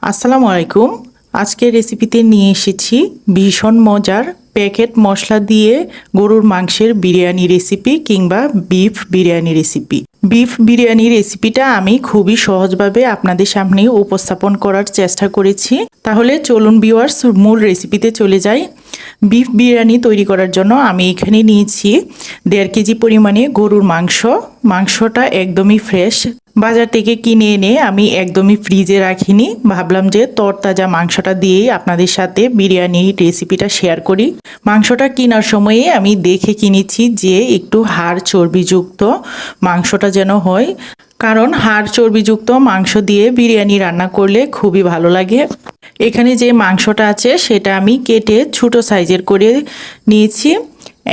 আসসালামু আলাইকুম। আজকের রেসিপিতে নিয়ে এসেছি ভীষণ মজার প্যাকেট মশলা দিয়ে গরুর মাংসের বিরিয়ানি রেসিপি কিংবা beef biryani recipe. Beef biryani রেসিপিটা আমি খুবই সহজভাবে আপনাদের সামনে উপস্থাপন করার চেষ্টা করেছি। তাহলে চলুন ভিউয়ার্স, মূল রেসিপিতে চলে যাই। বিফ বিরিয়ানি তৈরি করার জন্য আমি এখানে নিয়েছি 1.5 কেজি পরিমাণে গরুর মাংস। মাংসটা একদমই ফ্রেশ, বাজার থেকে কিনে এনে আমি একদমই ফ্রিজে রাখিনি। ভাবলাম যে তরতাজা মাংসটা দিয়েই আপনাদের সাথে বিরিয়ানির রেসিপিটা শেয়ার করি। মাংসটা কেনার সময়ে আমি দেখে কিনেছি যে একটু হাড় চর্বিযুক্ত মাংসটা যেন হয়, কারণ হাড় চর্বিযুক্ত মাংস দিয়ে বিরিয়ানি রান্না করলে খুবই ভালো লাগে। এখানে যে মাংসটা আছে সেটা আমি কেটে ছোট সাইজের করে নিয়েছি।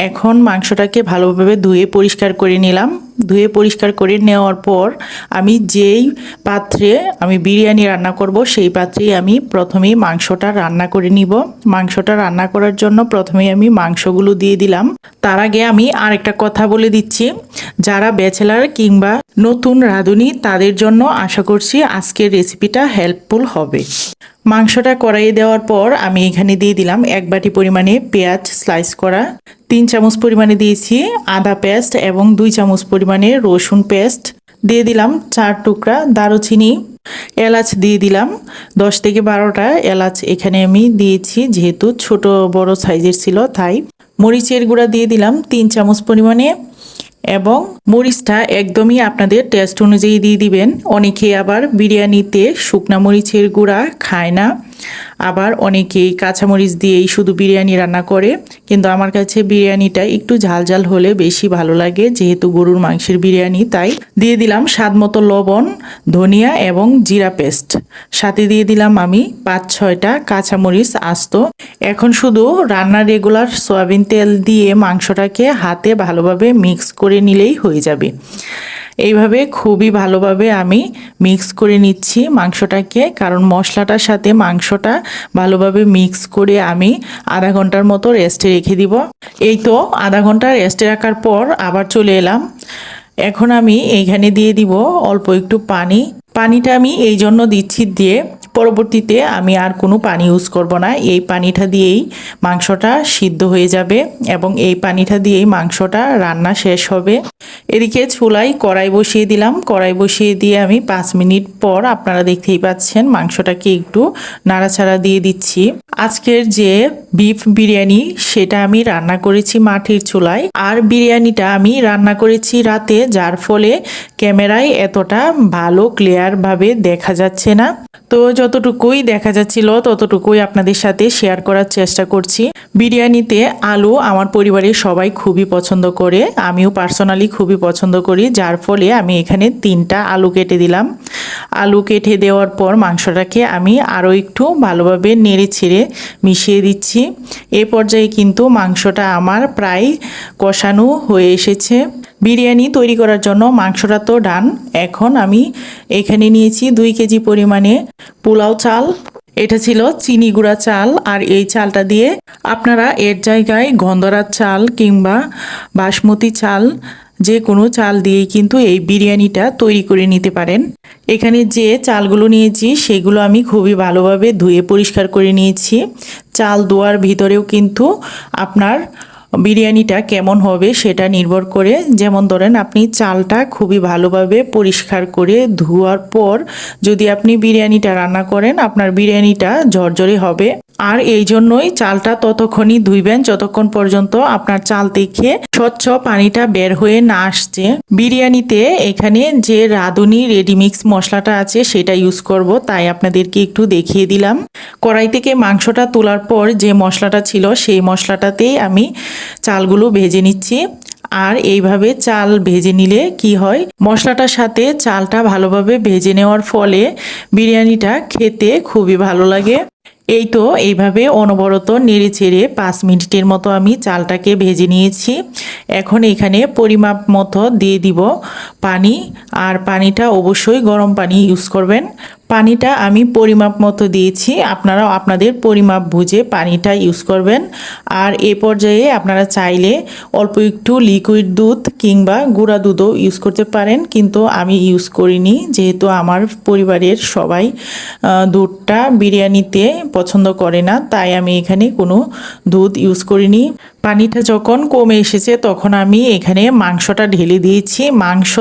এখন মাংসটাকে ভালোভাবে ধুয়ে পরিষ্কার করে নিলাম। ধুয়ে পরিষ্কার করে নেওয়ার পর আমি যেই পাত্রে আমি বিরিয়ানি রান্না করব সেই পাত্রেই আমি প্রথমেই মাংসটা রান্না করে নিব। মাংসটা রান্না করার জন্য প্রথমেই আমি মাংসগুলো দিয়ে দিলাম। তার আগে আমি আরেকটা কথা বলে দিচ্ছি, যারা ব্যাচেলার কিংবা নতুন রাঁধুনি তাদের জন্য আশা করছি আজকের রেসিপিটা হেল্পফুল হবে। মাংসটা কড়াইয়ে দেওয়ার পর আমি এখানে দিয়ে দিলাম 1 বাটি পরিমাণে পেঁয়াজ স্লাইস করা, 3 চামচ পরিমাণে দিয়েছি আদা পেস্ট এবং 2 চামচ পরিমাণে রসুন পেস্ট, দিয়ে দিলাম 4 টুকরা দারুচিনি, এলাচ দিয়ে দিলাম 10 থেকে 12টা এলাচ এখানে আমি দিয়েছি, যেহেতু ছোট বড় সাইজের ছিল তাই। মরিচের গুঁড়া দিয়ে দিলাম 3 চামচ পরিমাণে এবং মরিচটা একদমই আপনাদের টেস্ট অনুযায়ী দিয়ে দিবেন। অনেকে আবার বিরিয়ানিতে শুকনা মরিচের গুঁড়া খায় না, আবার অনেকেই কাঁচামরিচ দিয়েই শুধু বিরিয়ানি রান্না করে, কিন্তু আমার কাছে বিরিয়ানিটা একটু ঝাল ঝাল হলে বেশি ভালো লাগে, যেহেতু গরুর মাংসের বিরিয়ানি। তাই দিয়ে দিলাম স্বাদ মতো লবণ, ধনিয়া এবং জিরা পেস্ট, সাথে দিয়ে দিলাম আমি 5-6টা কাঁচামরিচ আস্ত। এখন শুধু রান্নার রেগুলার সয়াবিন তেল দিয়ে মাংসটাকে হাতে ভালোভাবে মিক্স করে নিলেই হয়ে যাবে। এইভাবে খুবই ভালোভাবে আমি মিক্স করে নিচ্ছি মাংসটাকে, কারণ মশলাটার সাথে মাংসটা ভালোভাবে মিক্স করে আমি আধা ঘন্টার মতো রেস্টে রেখে দিব। এই তো আধা ঘন্টা রেস্টে রাখার পর আবার চলে এলাম। এখন আমি এইখানে দিয়ে দিব অল্প একটু পানি। পানিটা আমি এই জন্য দিচ্ছি দিয়ে পরবর্তীতে আমি আর কোনো পানি ইউজ করব না। এই পানিটা দিয়েই মাংসটা সিদ্ধ হয়ে যাবে এবং এই পানিটা দিয়েই মাংসটা রান্না শেষ হবে। এদিকে চুলায় কড়াই বসিয়ে দিলাম। কড়াই বসিয়ে দিয়ে আমি 5 মিনিট পর আপনারা দেখতেই পাচ্ছেন মাংসটাকে একটু নাড়াচাড়া দিয়ে দিচ্ছি। আজকের যে বিফ বিরিয়ানি সেটা আমি রান্না করেছি মাটির চুলায়, আর বিরিয়ানিটা আমি রান্না করেছি রাতে, যার ফলে ক্যামেরায় এতটা ভালো ক্লিয়ার ভাবে দেখা যাচ্ছে না। তো যতটুকুই দেখা যাচ্ছিল ততটুকুই আপনাদের সাথে শেয়ার করার চেষ্টা করছি। বিরিয়ানিতে আলু আমার পরিবারের সবাই খুবই পছন্দ করে, আমিও পার্সোনালি খুবই পছন্দ করি, যার ফলে আমি এখানে 3টা আলু কেটে দিলাম। আলু কেটে দেওয়ার পর মাংসটাকে আমি আরও একটু ভালোভাবে নেড়ে ছেড়ে মিশিয়ে দিচ্ছি। এ পর্যায়ে কিন্তু মাংসটা আমার প্রায় কষানো হয়ে এসেছে। বিরিয়ানি তৈরি করার জন্য মাংসটা তো ডান। এখন আমি এখানে নিয়েছি 2 কেজি পরিমাণে পোলাও চাল। এটা ছিল চিনি গুঁড়া চাল, আর এই চালটা দিয়ে আপনারা এর জায়গায় গন্ধরাজ চাল কিংবা বাসমতি চাল, যে কোনো চাল দিয়েই কিন্তু এই বিরিয়ানিটা তৈরি করে নিতে পারেন। এখানে যে চালগুলো নিয়েছি সেগুলো আমি খুবই ভালোভাবে ধুয়ে পরিষ্কার করে নিয়েছি। চাল ধোয়ার ভিতরেও কিন্তু আপনার বিরিয়ানিটা কেমন হবে সেটা নির্ভর করে। যেমন ধরেন আপনি চালটা খুবই ভালোভাবে পরিষ্কার করে ধোয়ার পর যদি আপনি বিরিয়ানিটা রান্না করেন, আপনার বিরিয়ানিটা ঝরঝরে হবে। আর এই জন্যই চালটা ততক্ষণই ধুইবেন যতক্ষণ পর্যন্ত আপনার চাল থেকে স্বচ্ছ পানিটা বের হয়ে না আসছে। বিরিয়ানিতে এখানে যে রাঁধুনি রেডিমিক্স মশলাটা আছে সেটা ইউজ করব, তাই আপনাদেরকে একটু দেখিয়ে দিলাম। কড়াই থেকে মাংসটা তোলার পর যে মশলাটা ছিল সেই মশলাটাতেই আমি চালগুলো ভেজে নিচ্ছি। আর এইভাবে চাল ভেজে নিলে কি হয়, মশলাটার সাথে চালটা ভালোভাবে ভেজে নেওয়ার ফলে বিরিয়ানিটা খেতে খুবই ভালো লাগে। এই তো এইভাবে অনবরত নেড়ে চেড়ে 5 মিনিটের মতো আমি চালটাকে ভেজে নিয়েছি। এখন এখানে পরিমাপ মতো দিয়ে দিব পানি, আর পানিটা অবশ্যই গরম পানি ইউজ করবেন। পানিটা আমি পরিমাপ মতো দিয়েছি, আপনারাও আপনাদের পরিমাপ বুঝে পানিটা ইউজ করবেন। আর এই পর্যায়ে আপনারা চাইলে অল্প একটু লিকুইড দুধ কিংবা গুঁড়া দুধও ইউজ করতে পারেন, কিন্তু আমি ইউজ করিনি যেহেতু আমার পরিবারের সবাই দুধটা বিরিয়ানিতে পছন্দ করে না, তাই আমি এখানে কোনো দুধ ইউজ করিনি। পানিটা যখন কমে এসেছে তখন আমি এখানে মাংসটা ঢেলে দিয়েছি। মাংস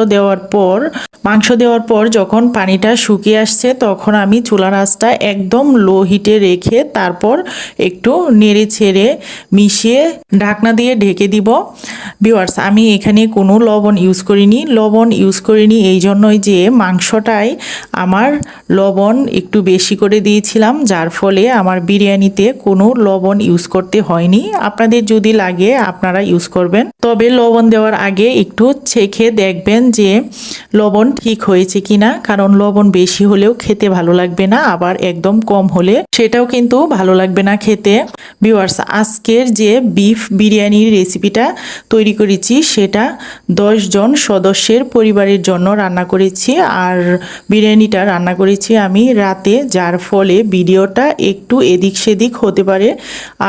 দেওয়ার পর যখন পানিটা শুকিয়ে আসছে তখন আমি চুলার আঁচটা একদম লো হিটে রেখে তারপর একটু নেড়ে ছেড়ে মিশিয়ে ঢাকনা দিয়ে ঢেকে দিব। ভিউয়ার্স, আমি এখানে কোনো লবণ ইউজ করিনি এই জন্যই যে মাংসটায় আমার লবণ একটু বেশি করে দিয়েছিলাম, যার ফলে আমার বিরিয়ানিতে কোনো লবণ ইউজ করতে হয়নি। আপনাদের যদি লাগে আপনারা ইউজ করবেন, তবে লবণ দেওয়ার আগে একটু চেখে দেখবেন যে লবণ ঠিক হয়েছে কিনা, কারণ লবণ বেশি হলেও খেতে ভালো লাগবে না, আবার একদম কম হলে সেটাও কিন্তু ভালো লাগবে না খেতে। ভিউয়ার্স, আজকের যে বিফ বিরিয়ানির রেসিপিটা তৈরি করেছি সেটা 10 জন সদস্যের পরিবারের জন্য রান্না করেছি, আর বিরিয়ানিটা রান্না করেছি আমি রাতে, যার ফলে ভিডিওটা একটু এদিক সেদিক হতে পারে,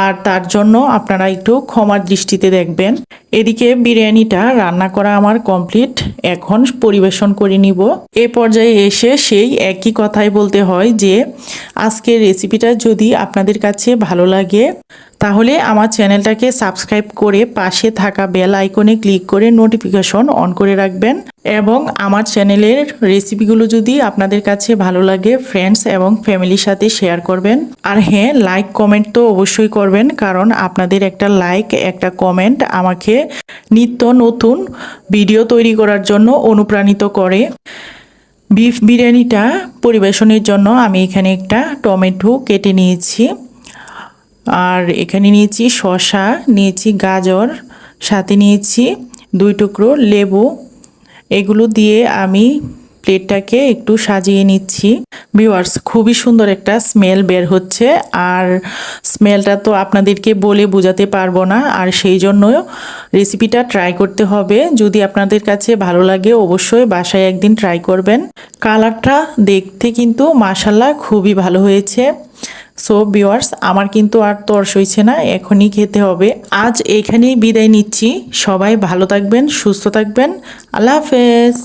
আর তার জন্য আপনারা একটু ক্ষমার দৃষ্টিতে দেখবেন। এদিকে বিরিয়ানিটা রান্না করা আমার কমপ্লিট, এখন পরিবেশন করে নিব। এই পর্যায়ে এসে সেই একই কথাই বলতে হয় যে আজকের রেসিপিটা যদি আপনাদের কাছে ভালো লাগে তাহলে আমার চ্যানেলটাকে সাবস্ক্রাইব করে পাশে থাকা বেল আইকনে ক্লিক করে নোটিফিকেশন অন করে রাখবেন, এবং আমার চ্যানেলের রেসিপিগুলো যদি আপনাদের কাছে ভালো লাগে ফ্রেন্ডস এবং ফ্যামিলির সাথে শেয়ার করবেন। আর হ্যাঁ, লাইক কমেন্ট তো অবশ্যই করবেন, কারণ আপনাদের একটা লাইক একটা কমেন্ট আমাকে নিত্য নতুন ভিডিও তৈরি করার জন্য অনুপ্রাণিত করে। বিফ বিরিয়ানিটা পরিবেশনের জন্য আমি এখানে একটা টমেটো কেটে নিয়েছি, আর এখানে নিয়েছি শসা, নিয়েছি গাজর, সাথে নিয়েছি 2 টুকরো লেবু। এগুলো দিয়ে আমি প্লেটটাকে একটু সাজিয়ে নিচ্ছি। ভিউয়ার্স, খুবই সুন্দর একটা স্মেল বের হচ্ছে, আর স্মেলটা তো আপনাদেরকে বলে বোঝাতে পারবো না, আর সেই জন্য রেসিপিটা ট্রাই করতে হবে। যদি আপনাদের কাছে ভালো লাগে অবশ্যই বাসায় একদিন ট্রাই করবেন। কালারটা দেখতে কিন্তু মাশাআল্লাহ খুবই ভালো হয়েছে। সো ভিউয়ার্স, আমার কিন্তু আর তর্স হইছে না, এখনই খেতে হবে। আজ এখানেই বিদায় নিচ্ছি। সবাই ভালো থাকবেন, সুস্থ থাকবেন। আল্লাহ হাফেজ।